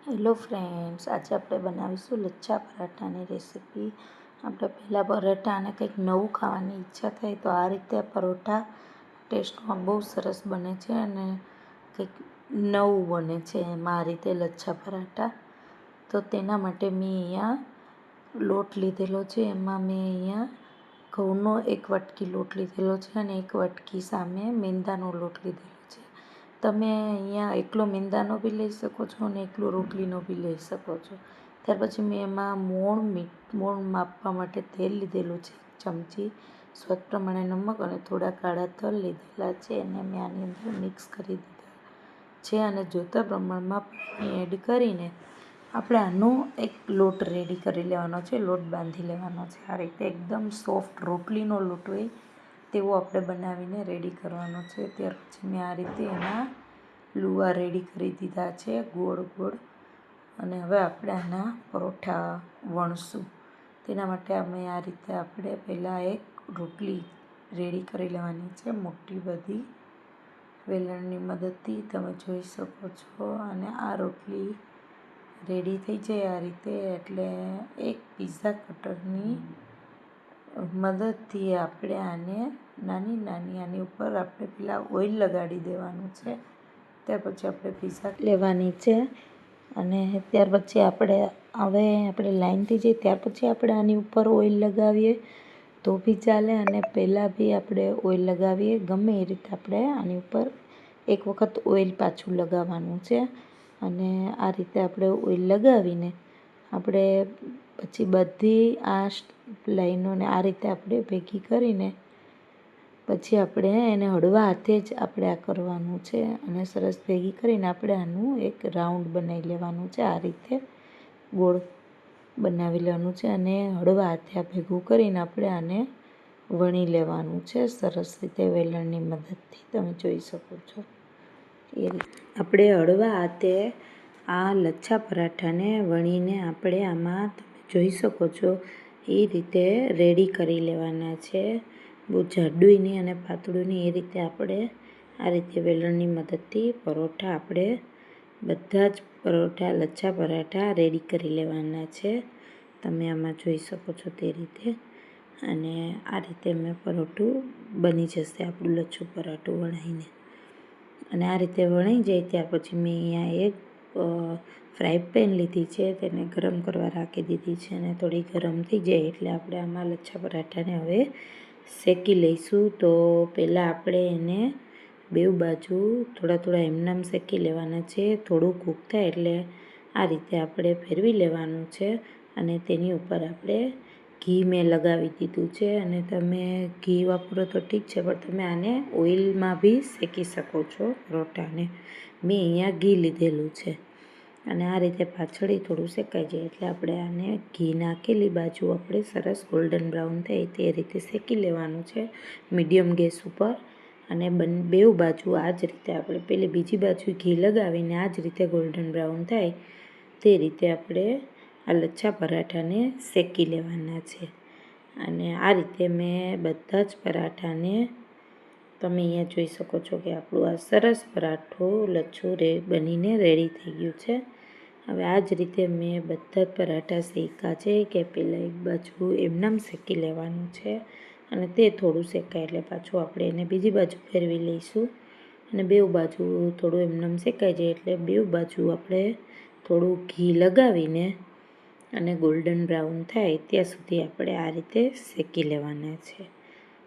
Hello friends, આજે આપણે બનાવીશું લચ્છા પરાઠાની રેસીપી. આપણે પહેલાં પરાઠા અને કંઈક નવું ખાવાની ઈચ્છા થાય તો આ રીતે પરોઠા ટેસ્ટમાં બહુ સરસ બને છે અને કંઈક નવું બને છે એમાં આ રીતે લચ્છા પરાઠા. તો તેના માટે મેં અહીંયા લોટ લીધેલો છે. એમાં મેં અહીંયા ઘઉંનો 1 વાટકી લોટ લીધેલો છે અને 1 વાટકી સામે મેંદાનો લોટ લીધેલો છે. તમે અહીંયા એકલો મેંદાનો બી લઈ શકો છો અને એકલો રોટલીનો બી લઈ શકો છો. ત્યાર પછી મેં એમાં મોણ માપવા માટે તેલ લીધેલું છે 1 ચમચી, સ્વાદ પ્રમાણે નમક અને થોડા કાળા તલ લીધેલા છે અને મેં આની અંદર મિક્સ કરી દીધા છે અને જોતા પ્રમાણમાં પાણી એડ કરીને આપણે આનો એક લોટ રેડી કરી લેવાનો છે, લોટ બાંધી લેવાનો છે. આ રીતે એકદમ સોફ્ટ રોટલીનો લોટ હોય તેવો આપણે બનાવીને રેડી કરવાનો છે. ત્યાર પછી મેં આ રીતે એના લુવા રેડી કરી દીધા છે ગોળ ગોળ, અને હવે આપણે આના પરોઠા વણશું. તેના માટે આ રીતે આપણે પહેલાં એક રોટલી રેડી કરી લેવાની છે મોટી બધી, વેલણની મદદથી તમે જોઈ શકો છો. અને આ રોટલી રેડી થઈ જાય આ રીતે એટલે એક પિઝા કટરની મદદથી આપણે આને નાની નાની આની ઉપર આપણે પહેલાં ઓઇલ લગાડી દેવાનું છે. ત્યાર પછી આપણે પિઝા લેવાની છે અને ત્યાર પછી આપણે લાઈન થઈ જાય ત્યાર પછી આપણે આની ઉપર ઓઇલ લગાવીએ તો બી ચાલે અને પહેલાં બી આપણે ઓઇલ લગાવીએ, ગમે એ રીતે આપણે આની ઉપર એક વખત ઓઇલ પાછું લગાવવાનું છે. અને આ રીતે આપણે ઓઇલ લગાવીને આપણે પછી બધી આ લાઈનોને આ રીતે આપણે ભેગી કરીને પછી આપણે એને હળવા હાથે જ આપણે આ કરવાનું છે અને સરસ ભેગી કરીને આપણે આનું એક રાઉન્ડ બનાવી લેવાનું છે. આ રીતે ગોળ બનાવી લેવાનું છે અને હળવા હાથે આ ભેગું કરીને આપણે આને વણી લેવાનું છે સરસ રીતે વેલણની મદદથી. તમે જોઈ શકો છો એ રીતે આપણે હળવા હાથે આ લચ્છા પરાઠાને વણીને આપણે આમાં તમે જોઈ શકો છો એ રીતે રેડી કરી લેવાના છે. બહુ જાડુંય નહીં અને પાતળું નહીં, એ રીતે આપણે આ રીતે વેલણની મદદથી પરોઠા આપણે બધા જ પરોઠા લચ્છા પરાઠા રેડી કરી લેવાના છે. તમે આમાં જોઈ શકો છો તે રીતે. અને આ રીતે મેં પરોઠું બની જશે આપણું લચ્છું પરાઠું વણાઈને. અને આ રીતે વણાઈ જાય ત્યાર પછી મેં અહીંયા એક ફ્રાય પેન લીધી છે, તેને ગરમ કરવા રાખી દીધી છે અને થોડી ગરમ થઈ જાય એટલે આપણે આમાં લચ્છા પરાઠાને હવે શેકી લઈશું. તો પહેલાં આપણે એને બેઉ બાજુ થોડા એમનેમ શેકી લેવાના છે. થોડું કૂક થાય એટલે આ રીતે આપણે ફેરવી લેવાનું છે અને તેની ઉપર આપણે ઘી મેં લગાવી દીધું છે. અને તમે ઘી વાપરો તો ઠીક છે, પણ તમે આને ઓઇલમાં બી શેકી શકો છો પરોઠાને. મેં અહીંયા ઘી લીધેલું છે અને આ રીતે પાછળથી થોડું શેકાઈ જાય એટલે આપણે આને ઘી નાખેલી બાજુ આપણે સરસ ગોલ્ડન બ્રાઉન થાય તે રીતે શેકી લેવાનું છે મીડિયમ ગેસ ઉપર. અને બેઉ બાજુ આ જ રીતે આપણે પેલી બીજી બાજુ ઘી લગાવીને આ જ રીતે ગોલ્ડન બ્રાઉન થાય તે રીતે આપણે આ લચ્છા પરાઠાને શેકી લેવાના છે. અને આ રીતે મેં બધા જ પરાઠાને તમે અહીંયા જોઈ શકો છો કે આપણું આ સરસ પરાઠું લચ્છું બનીને રેડી થઈ ગયું છે. હવે આ જ રીતે મેં બધા જ પરાઠા શેક્યા છે કે પહેલાં એક બાજુ એમનેમ શેકી લેવાનું છે અને તે થોડું શેકાય એટલે પાછું આપણે એને બીજી બાજુ ફેરવી લઈશું. અને બેઉ બાજુ થોડું એમનેમ શેકાઈ જાય એટલે બેઉ બાજુ આપણે થોડું ઘી લગાવીને અને ગોલ્ડન બ્રાઉન થાય ત્યાં સુધી આપણે આ રીતે શેકી લેવાના છે.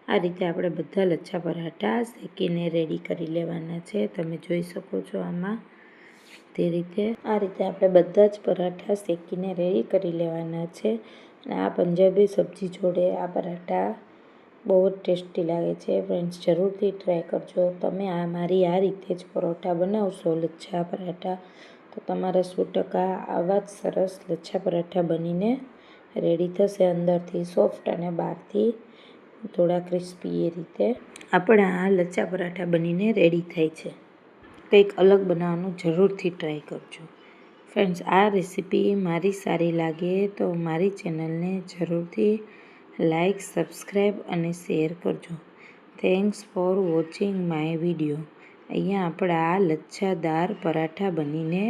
આ રીતે આપણે બધા લચ્છા પરાઠા શેકીને રેડી કરી લેવાના છે. તમે જોઈ શકો છો આમાં તે રીતે. આ રીતે આપણે બધા જ પરાઠા શેકીને રેડી કરી લેવાના છે. અને આ પંજાબી સબ્જી જોડે આ પરાઠા બહુ જ ટેસ્ટી લાગે છે. ફ્રેન્ડ્સ, જરૂરથી ટ્રાય કરજો. તમે મારી આ રીતે જ પરોઠા બનાવશો લચ્છા પરાઠા તો તમારા 100% આવા જ સરસ લચ્છા પરાઠા બનીને રેડી થશે, અંદરથી સોફ્ટ અને બહારથી થોડા ક્રિસ્પી. એ રીતે આપણા આ લચ્છા પરાઠા બનીને રેડી થાય છે. કંઈક અલગ બનાવવાનું જરૂરથી ટ્રાય કરજો. ફ્રેન્ડ્સ, આ રેસીપી મારી સારી લાગે તો મારી ચેનલને જરૂરથી લાઈક, સબસ્ક્રાઈબ અને શેર કરજો. Thanks for watching my video. અહીંયા આપણા લચ્છાદાર પરાઠા બનીને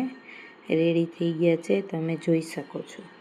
રેડી થઈ ગયા છે, તમે જોઈ શકો છો.